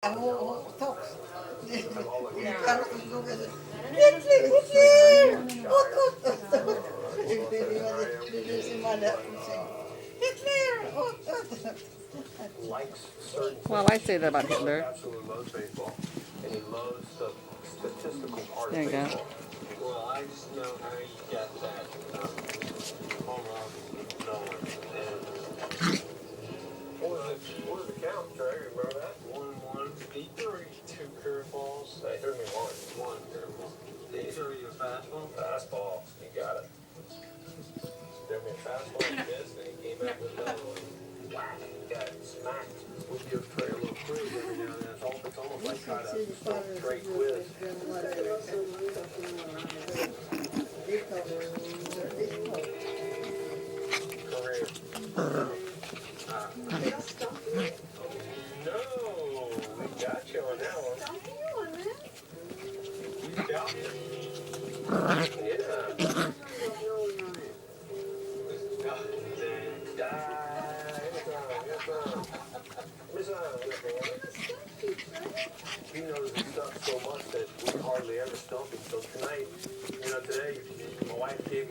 Toks. Well, I say that about Hitler. Absolutely loves baseball, and he loves the statistical part There of you go. baseball. Well, I just know how you got that home run going. And what was the count, Trey? Remember that? 1-1. He threw 2 curveballs. He threw me one curveball. Did he throw you a fastball? Fastball. You got it. Threw me a fastball and missed, and he came back with another one. Whack. Got smacked. We give Trey a little quiz every now and then. It's almost like trying to start Trey quiz. Career. No, we got you on that one. You got it. Yeah. He knows his stuff so much that we hardly ever stump him. So tonight, today, my wife gave me